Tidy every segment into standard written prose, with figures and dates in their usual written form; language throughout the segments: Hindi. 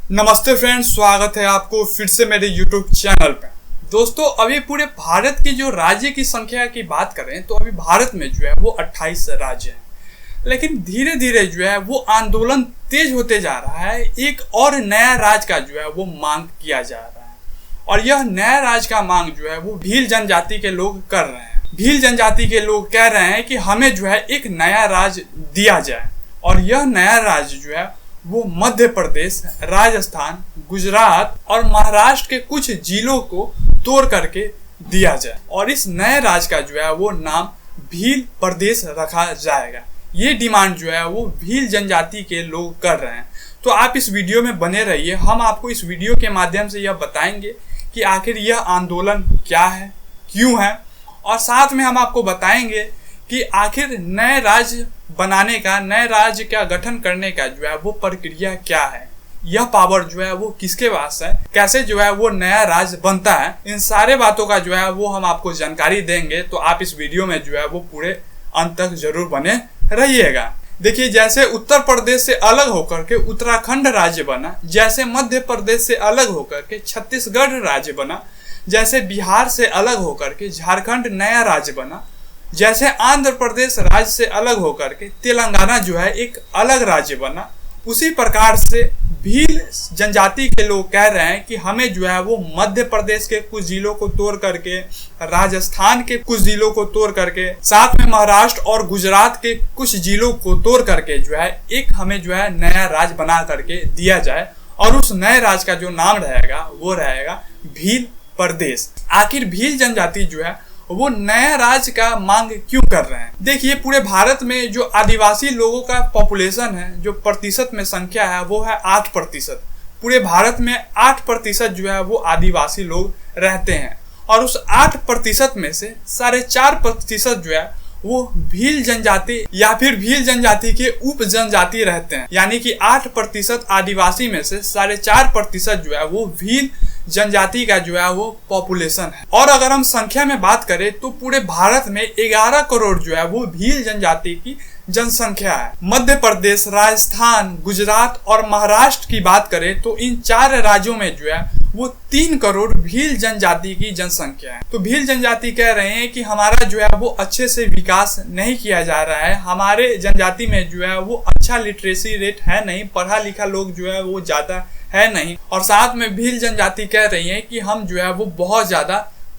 नमस्ते फ्रेंड्स, स्वागत है आपको फिर से मेरे YouTube चैनल पे। दोस्तों, अभी पूरे भारत की जो राज्य की संख्या की बात करें तो अभी भारत में जो है वो 28 राज्य हैं। लेकिन धीरे धीरे जो है वो आंदोलन तेज होते जा रहा है। एक और नया राज्य का जो है वो मांग किया जा रहा है और यह नया राज्य का मांग जो है वो भील जनजाति के लोग कर रहे हैं। भील जनजाति के लोग कह रहे हैं कि हमें जो है एक नया राज्य दिया जाए और यह नया राज्य जो है वो मध्य प्रदेश, राजस्थान, गुजरात और महाराष्ट्र के कुछ जिलों को तोड़ करके दिया जाए और इस नए राज्य का जो है वो नाम भील प्रदेश रखा जाएगा। ये डिमांड जो है वो भील जनजाति के लोग कर रहे हैं। तो आप इस वीडियो में बने रहिए। हम आपको इस वीडियो के माध्यम से यह बताएंगे कि आखिर यह आंदोलन क्या है, क्यों है, और साथ में हम आपको बताएंगे कि आखिर नए राज्य बनाने का, नए राज्य का गठन करने का जो है वो प्रक्रिया क्या है, यह पावर जो है वो किसके पास है, कैसे जो है वो नया राज्य बनता है। इन सारे बातों का जो है वो हम आपको जानकारी देंगे। तो आप इस वीडियो में जो है वो पूरे अंत तक जरूर बने रहिएगा। देखिए, जैसे उत्तर प्रदेश से अलग होकर के उत्तराखंड राज्य बना, जैसे मध्य प्रदेश से अलग होकर के छत्तीसगढ़ राज्य बना, जैसे बिहार से अलग होकर के झारखंड नया राज्य बना, जैसे आंध्र प्रदेश राज्य से अलग होकर के तेलंगाना जो है एक अलग राज्य बना, उसी प्रकार से भील जनजाति के लोग कह रहे हैं कि हमें जो है वो मध्य प्रदेश के कुछ जिलों को तोड़ करके, राजस्थान के कुछ जिलों को तोड़ करके, साथ में महाराष्ट्र और गुजरात के कुछ जिलों को तोड़ करके जो है एक हमें जो है नया राज्य बना करके दिया जाए और उस नए राज्य का जो नाम रहेगा वो रहेगा भील प्रदेश। आखिर भील जनजाति जो है वो नया राज्य का मांग क्यों कर रहे हैं? देखिए, पूरे भारत में जो आदिवासी लोगों का पॉपुलेशन है, जो प्रतिशत में संख्या है, वो है 8%। पूरे भारत में 8% जो है वो आदिवासी लोग रहते हैं और उस 8% में से 4.5% जो है वो भील जनजाति या फिर भील जनजाति के उप जनजाति रहते हैं। यानी कि 8% आदिवासी में से 4.5% जो है वो भील जनजाति का जो है वो पॉपुलेशन है। और अगर हम संख्या में बात करें तो पूरे भारत में 11 करोड़ जो है वो भील जनजाति की जनसंख्या है। मध्य प्रदेश, राजस्थान, गुजरात और महाराष्ट्र की बात करें तो इन 4 राज्यों में जो है वो 3 करोड़ भील जनजाति की जनसंख्या है। तो भील जनजाति कह रहे हैं कि हमारा जो है वो अच्छे से विकास नहीं किया जा रहा है, हमारे जनजाति में जो है वो अच्छा लिटरेसी रेट है नहीं, पढ़ा लिखा लोग जो है वो ज्यादा है नहीं, और साथ में भील जनजाति कह रही है कि हम जो है वो बहुत ज्यादा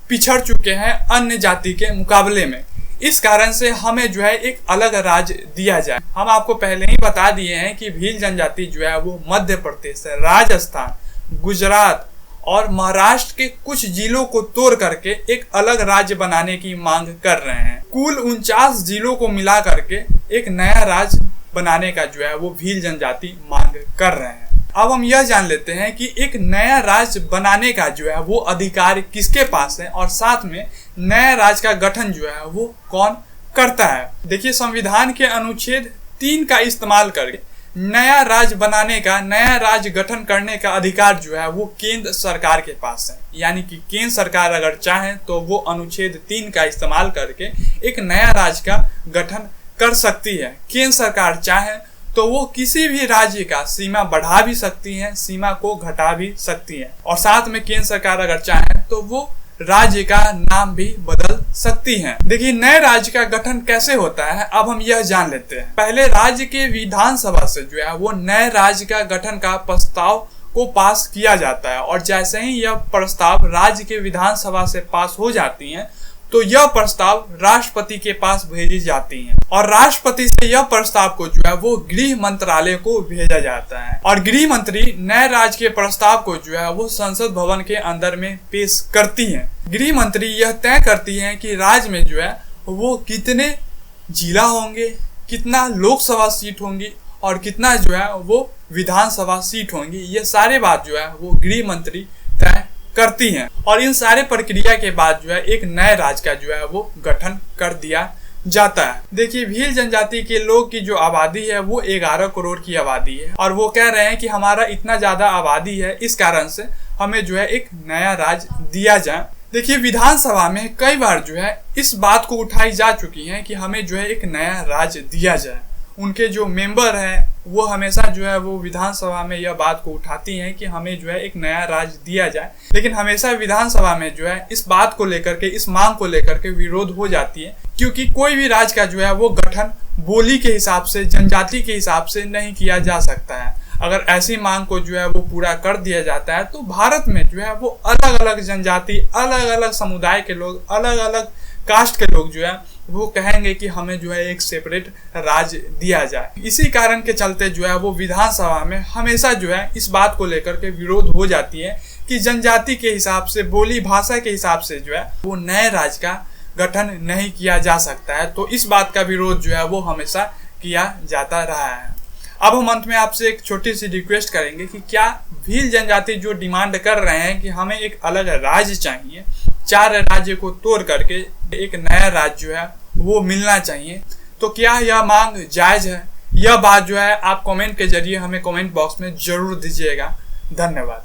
पिछड़ चुके हैं अन्य जाति के मुकाबले में। इस कारण से हमें जो है एक अलग राज्य दिया जाए। हम आपको पहले ही बता दिए हैं कि भील जनजाति जो है वो मध्य प्रदेश, राजस्थान, गुजरात और महाराष्ट्र के कुछ जिलों को तोड़ करके एक अलग राज्य बनाने की मांग कर रहे हैं। कुल 49 जिलों को मिला करके एक नया राज्य बनाने का जो है वो भील जनजाति मांग कर रहे हैं। अब हम यह जान लेते हैं कि एक नया राज्य बनाने का जो है वो अधिकार किसके पास है और साथ में नया राज्य का गठन जो है वो कौन करता है। देखिए, संविधान के अनुच्छेद 3 का इस्तेमाल करके नया राज्य बनाने का, नया राज्य गठन करने का अधिकार जो है वो केंद्र सरकार के पास है। यानी कि केंद्र सरकार अगर चाहे तो वो अनुच्छेद 3 का इस्तेमाल करके एक नया राज्य का गठन कर सकती है। केंद्र सरकार चाहे तो वो किसी भी राज्य का सीमा बढ़ा भी सकती है, सीमा को घटा भी सकती है, और साथ में केंद्र सरकार अगर चाहे तो वो राज्य का नाम भी बदल सकती है। देखिए, नए राज्य का गठन कैसे होता है अब हम यह जान लेते हैं। पहले राज्य के विधानसभा से जो है वो नए राज्य का गठन का प्रस्ताव को पास किया जाता है और जैसे ही यह प्रस्ताव राज्य के विधानसभा से पास हो जाती है तो यह प्रस्ताव राष्ट्रपति के पास भेजी जाती है और राष्ट्रपति से यह प्रस्ताव को जो है वो गृह मंत्रालय को भेजा जाता है और गृह मंत्री नए राज्य के प्रस्ताव को जो है वो संसद भवन के अंदर में पेश करती है। गृह मंत्री यह तय करती है कि राज्य में जो है वो कितने जिला होंगे, कितना लोकसभा सीट होंगी और कितना जो है वो विधानसभा सीट होंगी। ये सारे बात जो है वो गृह मंत्री तय करती हैं और इन सारे प्रक्रिया के बाद जो है एक नए राज्य का जो है वो गठन कर दिया जाता है। देखिए, भील जनजाति के लोग की जो आबादी है वो 11 करोड़ की आबादी है और वो कह रहे हैं कि हमारा इतना ज्यादा आबादी है, इस कारण से हमें जो है एक नया राज्य दिया जाए। देखिए, विधानसभा में कई बार जो है इस बात को उठाई जा चुकी है कि हमें जो है एक नया राज्य दिया जाए उनके जो मेंबर हैं वो हमेशा जो है वो विधानसभा में यह बात को उठाती हैं कि हमें जो है एक नया राज्य दिया जाए, लेकिन हमेशा विधानसभा में जो है इस बात को लेकर के, इस मांग को लेकर के विरोध हो जाती है, क्योंकि कोई भी राज्य का जो है वो गठन बोली के हिसाब से, जनजाति के हिसाब से नहीं किया जा सकता है। अगर ऐसी मांग को जो है वो पूरा कर दिया जाता है तो भारत में जो है वो अलग अलग जनजाति, अलग अलग समुदाय के लोग, अलग अलग कास्ट के लोग जो है वो कहेंगे कि हमें जो है एक सेपरेट राज्य दिया जाए। इसी कारण के चलते जो है वो विधानसभा में हमेशा जो है इस बात को लेकर के विरोध हो जाती है कि जनजाति के हिसाब से, बोली भाषा के हिसाब से जो है वो नए राज्य का गठन नहीं किया जा सकता है। तो इस बात का विरोध जो है वो हमेशा किया जाता रहा है। अब हम अंत में आपसे एक छोटी सी रिक्वेस्ट करेंगे कि क्या भील जनजाति जो डिमांड कर रहे हैं कि हमें एक अलग राज्य चाहिए, 4 राज्य को तोड़ करके एक नया राज्य जो है वो मिलना चाहिए, तो क्या यह मांग जायज है? यह बात जो है आप कमेंट के जरिए हमें कमेंट बॉक्स में जरूर दीजिएगा। धन्यवाद।